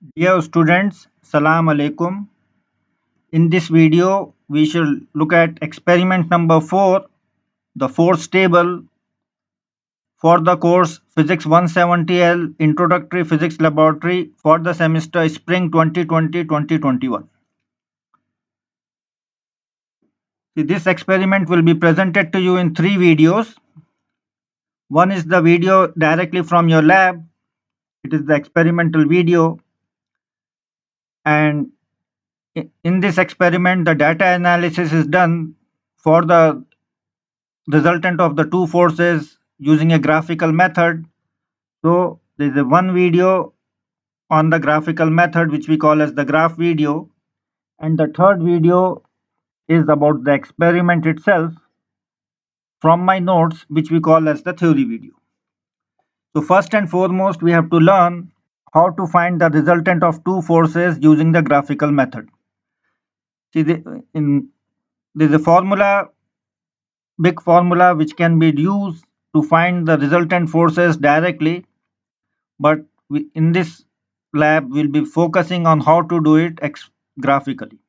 Dear students, Salam Alaikum. In this video, we shall look at experiment number 4, the force table for the course Physics 170L Introductory Physics Laboratory for the semester Spring 2020-2021. This experiment will be presented to you in 3 videos. One is the video directly from your lab. It is the experimental video, and in this experiment the data analysis is done for the resultant of the two forces using a graphical method. So there is a one video on the graphical method which we call as the graph video, and the third video is about the experiment itself from my notes which we call as the theory video. So first and foremost we have to learn how to find the resultant of two forces using the graphical method. See, there's a formula, big formula, which can be used to find the resultant forces directly, but in this lab we'll be focusing on how to do it graphically,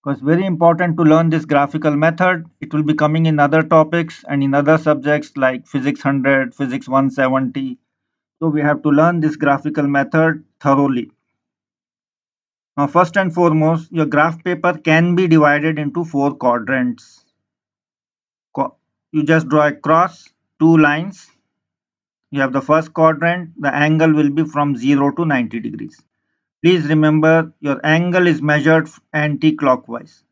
because very important to learn this graphical method. It will be coming in other topics and in other subjects like physics 100, physics 170. So we have to learn this graphical method thoroughly. Now first and foremost, your graph paper can be divided into 4 quadrants. You just draw across 2 lines. You have the first quadrant, the angle will be from 0 to 90 degrees. Please remember, your angle is measured anti-clockwise,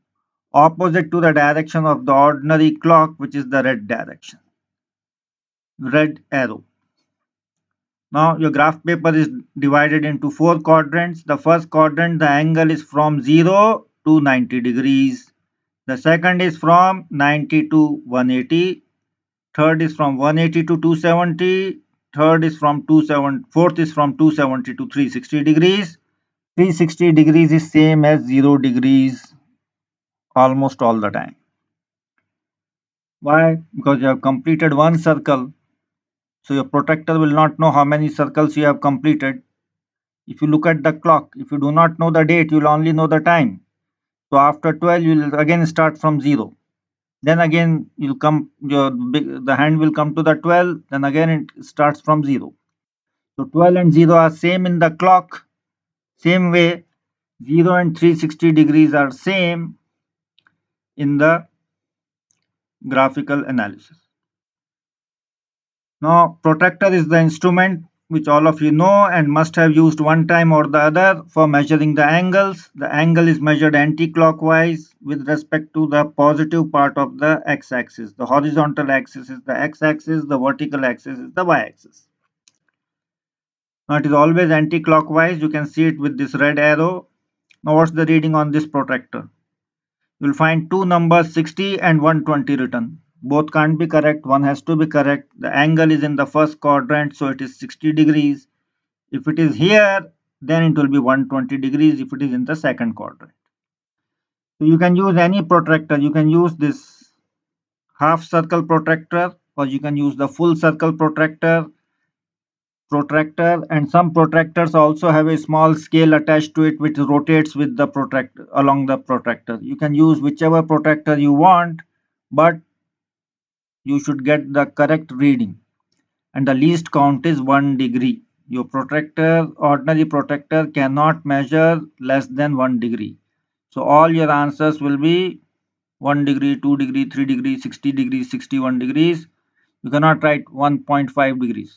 opposite to the direction of the ordinary clock, which is the red direction, red arrow. Now your graph paper is divided into 4 quadrants. The first quadrant, the angle is from 0 to 90 degrees. The second is from 90 to 180. Third is from 180 to 270. Fourth is from 270 to 360 degrees. 360 degrees is same as 0 degrees almost all the time. Why? Because you have completed one circle. So your protractor will not know how many circles you have completed. If you look at the clock, if you do not know the date, you will only know the time. So after 12, you will again start from 0. Then again the hand will come to the 12, then again it starts from 0. So 12 and 0 are same in the clock. Same way 0 and 360 degrees are same in the graphical analysis. Now protractor is the instrument which all of you know and must have used one time or the other for measuring the angles. The angle is measured anti-clockwise with respect to the positive part of the x-axis. The horizontal axis is the x-axis, the vertical axis is the y-axis. Now it is always anti-clockwise. You can see it with this red arrow. Now what's the reading on this protractor? You will find two numbers 60 and 120 written. Both can't be correct. One has to be correct. The angle is in the first quadrant, so it is 60 degrees. If it is here, then it will be 120 degrees if it is in the second quadrant. So you can use any protractor. You can use this half circle protractor, or you can use the full circle protractor, and some protractors also have a small scale attached to it which rotates with the protractor along the protractor. You can use whichever protractor you want, but you should get the correct reading, and the least count is 1 degree. Your protractor, ordinary protractor, cannot measure less than 1 degree. So all your answers will be 1 degree, 2 degree, 3 degree, 60 degrees, 61 degrees. You cannot write 1.5 degrees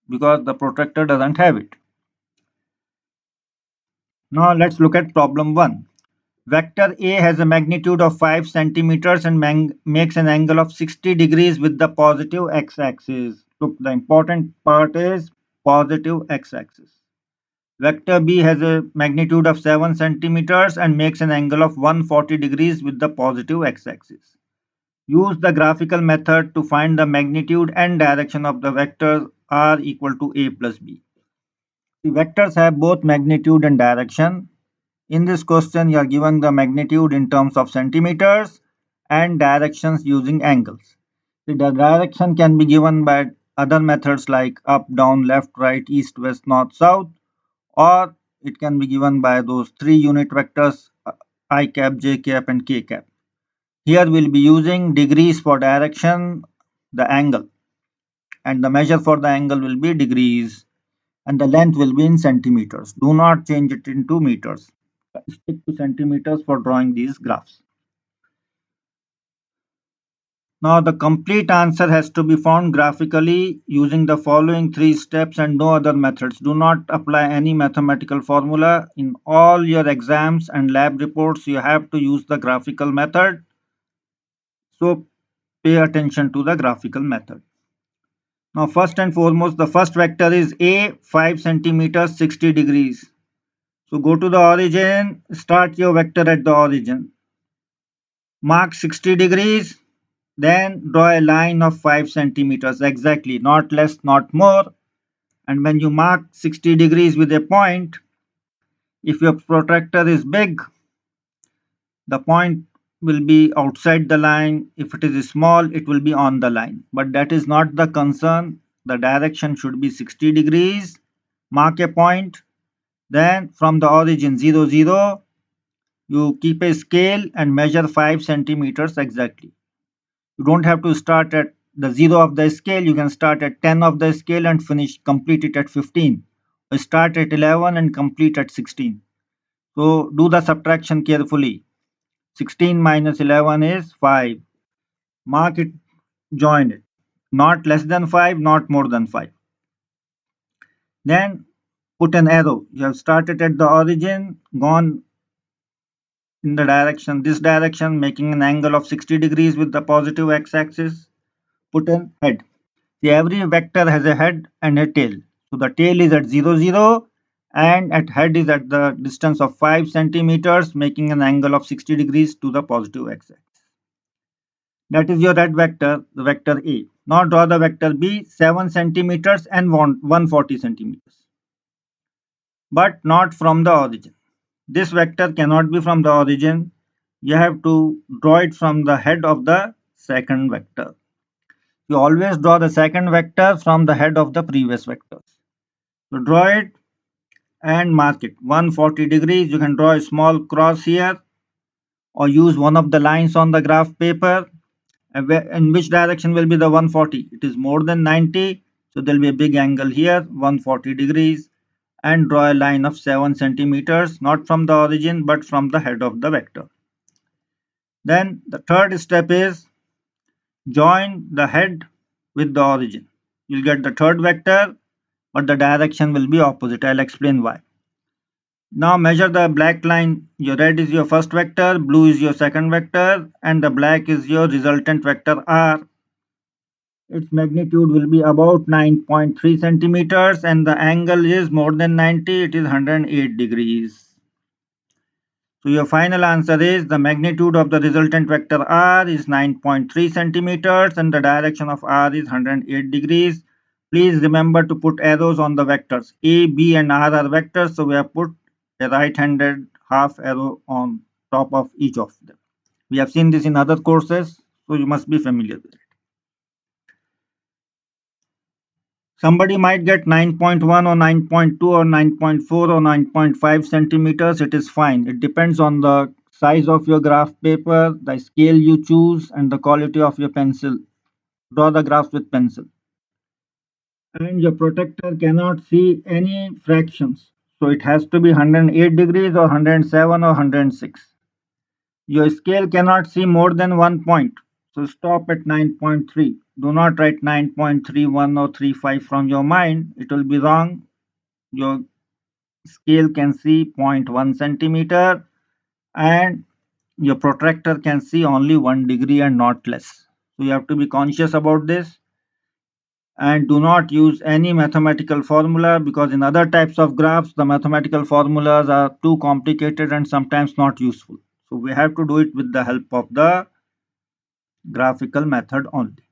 because the protractor doesn't have it. Now let's look at problem 1. Vector A has a magnitude of 5 centimeters and makes an angle of 60 degrees with the positive x-axis. Look, the important part is positive x-axis. Vector B has a magnitude of 7 centimeters and makes an angle of 140 degrees with the positive x-axis. Use the graphical method to find the magnitude and direction of the vectors r equal to a plus b. The vectors have both magnitude and direction. In this question, you are given the magnitude in terms of centimeters and directions using angles. The direction can be given by other methods like up, down, left, right, east, west, north, south, or it can be given by those three unit vectors I cap, j cap and k cap. Here we'll be using degrees for direction, the angle, and the measure for the angle will be degrees and the length will be in centimeters. Do not change it into meters. Stick to centimeters for drawing these graphs. Now the complete answer has to be found graphically using the following three steps and no other methods. Do not apply any mathematical formula. In all your exams and lab reports, you have to use the graphical method. So pay attention to the graphical method. Now first and foremost, the first vector is A, 5 centimeters, 60 degrees. So go to the origin, start your vector at the origin. Mark 60 degrees, then draw a line of 5 centimeters exactly, not less, not more. And when you mark 60 degrees with a point, if your protractor is big, the point will be outside the line. If it is small, it will be on the line. But that is not the concern. The direction should be 60 degrees. Mark a point. Then from the origin 0, 0, you keep a scale and measure 5 centimeters exactly. You don't have to start at the 0 of the scale. You can start at 10 of the scale and complete it at 15. Or start at 11 and complete at 16. So do the subtraction carefully. 16 minus 11 is 5. Mark it, join it. Not less than 5, not more than 5. Then put an arrow. You have started at the origin, gone in the direction, this direction, making an angle of 60 degrees with the positive x-axis. Put an head. See, every vector has a head and a tail. So the tail is at 0, 0 and at head is at the distance of 5 centimeters, making an angle of 60 degrees to the positive x-axis. That is your red vector, the vector A. Now draw the vector B, 7 centimeters and 140 centimeters. But not from the origin. This vector cannot be from the origin. You have to draw it from the head of the second vector. You always draw the second vector from the head of the previous vectors. So draw it and mark it. 140 degrees. You can draw a small cross here or use one of the lines on the graph paper. In which direction will be the 140? It is more than 90. So there will be a big angle here, 140 degrees. And draw a line of 7 centimeters, not from the origin but from the head of the vector. Then the third step is join the head with the origin. You'll get the third vector, but the direction will be opposite. I'll explain why. Now measure the black line. Your red is your first vector, blue is your second vector, and the black is your resultant vector R. Its magnitude will be about 9.3 centimeters and the angle is more than 90. It is 108 degrees. So your final answer is the magnitude of the resultant vector R is 9.3 centimeters and the direction of R is 108 degrees. Please remember to put arrows on the vectors. A, B and R are vectors, so we have put a right-handed half arrow on top of each of them. We have seen this in other courses, so you must be familiar with it. Somebody might get 9.1 or 9.2 or 9.4 or 9.5 centimeters. It is fine. It depends on the size of your graph paper, the scale you choose, and the quality of your pencil. Draw the graphs with pencil. And your protractor cannot see any fractions. So it has to be 108 degrees or 107 or 106. Your scale cannot see more than 1 point. So stop at 9.3. Do not write 9.31 or 35 from your mind. It will be wrong. Your scale can see 0.1 centimeter and your protractor can see only 1 degree and not less. So you have to be conscious about this and do not use any mathematical formula because in other types of graphs the mathematical formulas are too complicated and sometimes not useful. So we have to do it with the help of the graphical method only.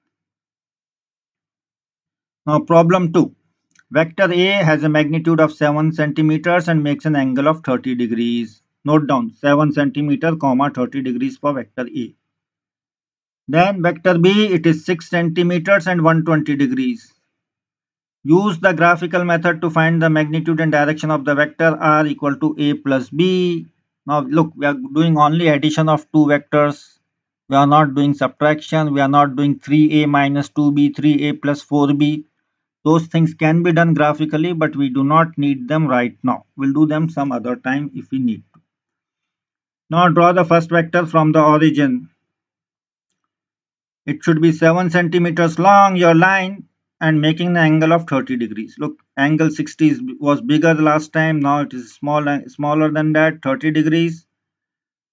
Now problem 2. Vector A has a magnitude of 7 centimeters and makes an angle of 30 degrees. Note down 7 centimeter, 30 degrees for vector A. Then vector B, it is 6 centimeters and 120 degrees. Use the graphical method to find the magnitude and direction of the vector r equal to a plus b. Now look, we are doing only addition of two vectors. We are not doing subtraction. We are not doing 3a minus 2b, 3a plus 4b. Those things can be done graphically, but we do not need them right now. We'll do them some other time if we need to. Now draw the first vector from the origin. It should be 7 centimeters long, your line, and making an angle of 30 degrees. Look, angle 60 was bigger last time. Now it is smaller than that, 30 degrees.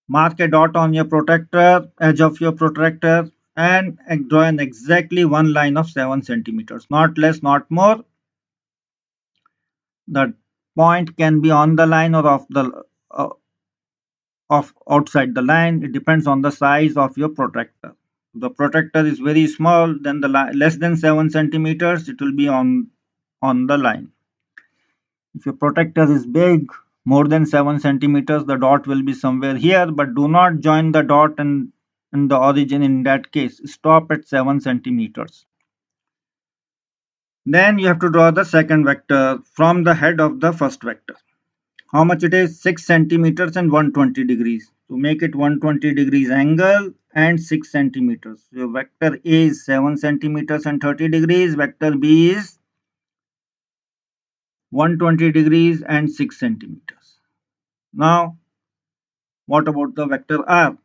Mark a dot on your protractor, edge of your protractor, and draw an exactly one line of 7 centimeters. Not less, not more. The point can be on the line or of outside the line. It depends on the size of your protractor. The protractor is very small, then the less than 7 centimeters, it will be on the line. If your protractor is big, more than 7 centimeters, the dot will be somewhere here, but do not join the dot and in the origin in that case. Stop at 7 centimeters. Then you have to draw the second vector from the head of the first vector. How much it is? 6 centimeters and 120 degrees. To make it 120 degrees angle and 6 centimeters. So vector A is 7 centimeters and 30 degrees. Vector B is 120 degrees and 6 centimeters. Now, what about the vector R?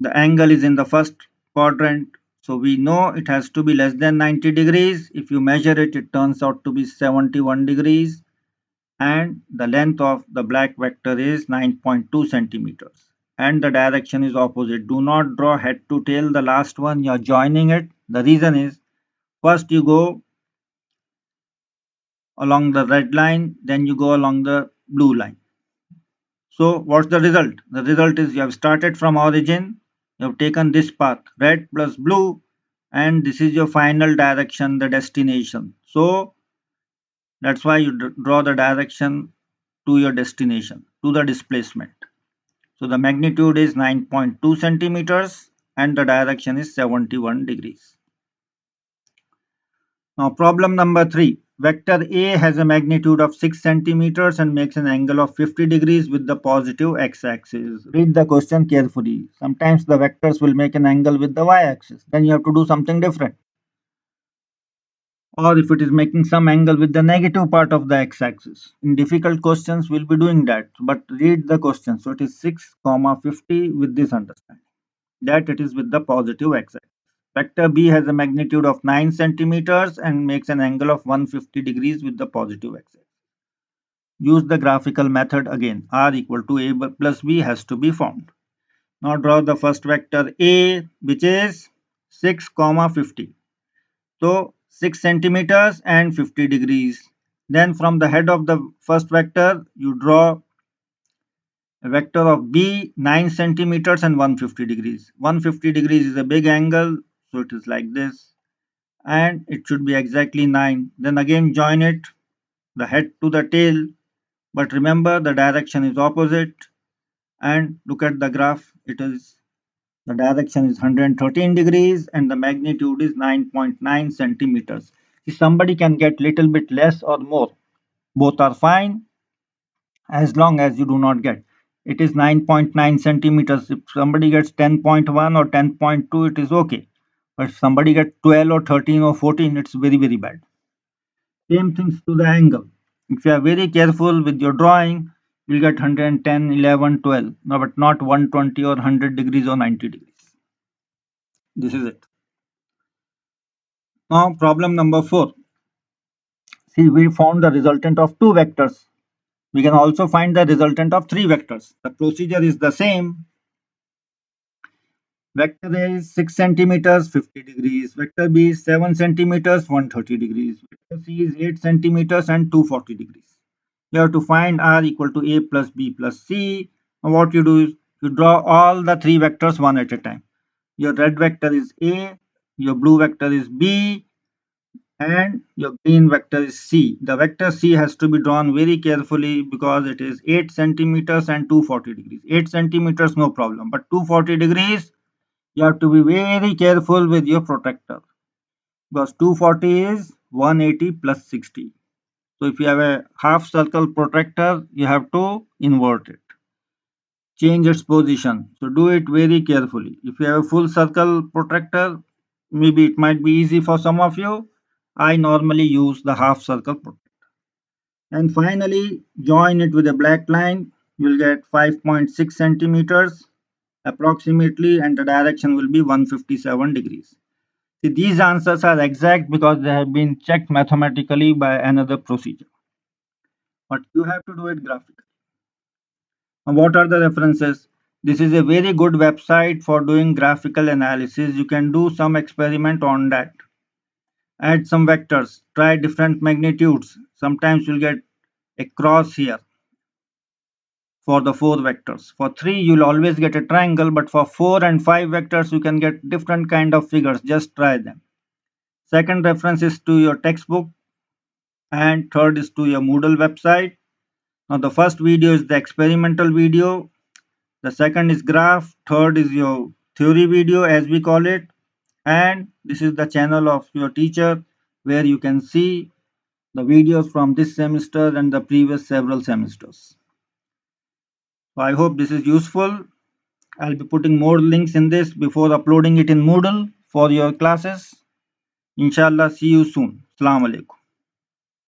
The angle is in the first quadrant. So we know it has to be less than 90 degrees. If you measure it, it turns out to be 71 degrees. And the length of the black vector is 9.2 centimeters and the direction is opposite. Do not draw head to tail, the last one, you are joining it. The reason is, first you go along the red line, then you go along the blue line. So what's the result? The result is you have started from origin, you have taken this path, red plus blue, and this is your final direction, the destination. So that's why you draw the direction to your destination, to the displacement. So the magnitude is 9.2 centimeters and the direction is 71 degrees. Now problem number 3. Vector A has a magnitude of 6 centimeters and makes an angle of 50 degrees with the positive x-axis. Read the question carefully. Sometimes the vectors will make an angle with the y-axis. Then you have to do something different. Or if it is making some angle with the negative part of the x-axis. In difficult questions, we'll be doing that. But read the question. So it is 6, 50 with this understanding that it is with the positive x-axis. Vector B has a magnitude of 9 centimeters and makes an angle of 150 degrees with the positive x-axis. Use the graphical method again. R equal to A plus B has to be found. Now draw the first vector A, which is 6, 50. So 6 centimeters and 50 degrees. Then from the head of the first vector, you draw a vector of B 9 centimeters and 150 degrees. 150 degrees is a big angle, so it is like this, and it should be exactly 9. Then again join it, the head to the tail, but remember the direction is opposite, and look at the graph, the direction is 113 degrees and the magnitude is 9.9 centimeters. If somebody can get little bit less or more, both are fine as long as you do not get. It is 9.9 centimeters. If somebody gets 10.1 or 10.2, it is okay. But if somebody gets 12 or 13 or 14, it's very, very bad. Same things to the angle. If you are very careful with your drawing, you'll get 110, 11, 12. No, but not 120 or 100 degrees or 90 degrees. This is it. Now, problem number 4. See, we found the resultant of 2 vectors. We can also find the resultant of 3 vectors. The procedure is the same. Vector A is 6 centimeters, 50 degrees. Vector B is 7 centimeters, 130 degrees. Vector C is 8 centimeters and 240 degrees. You have to find R equal to A plus B plus C. And what you do is you draw all the 3 vectors one at a time. Your red vector is A, your blue vector is B, and your green vector is C. The vector C has to be drawn very carefully because it is 8 centimeters and 240 degrees. 8 centimeters, no problem, but 240 degrees, you have to be very careful with your protractor because 240 is 180 plus 60. So if you have a half circle protractor, you have to invert it. Change its position. So do it very carefully. If you have a full circle protractor, maybe it might be easy for some of you. I normally use the half circle protractor. And finally, join it with a black line. You'll get 5.6 centimeters approximately, and the direction will be 157 degrees. See, these answers are exact because they have been checked mathematically by another procedure. But you have to do it graphically. Now, what are the references? This is a very good website for doing graphical analysis. You can do some experiment on that. Add some vectors, try different magnitudes. Sometimes you'll get a cross here for the 4 vectors. For 3, you'll always get a triangle, but for 4 and 5 vectors, you can get different kind of figures. Just try them. Second reference is to your textbook, and third is to your Moodle website. Now, the first video is the experimental video. The second is graph. Third is your theory video, as we call it. And this is the channel of your teacher, where you can see the videos from this semester and the previous several semesters. So I hope this is useful. I'll be putting more links in this before uploading it in Moodle for your classes. Inshallah, see you soon. Assalamu alaikum.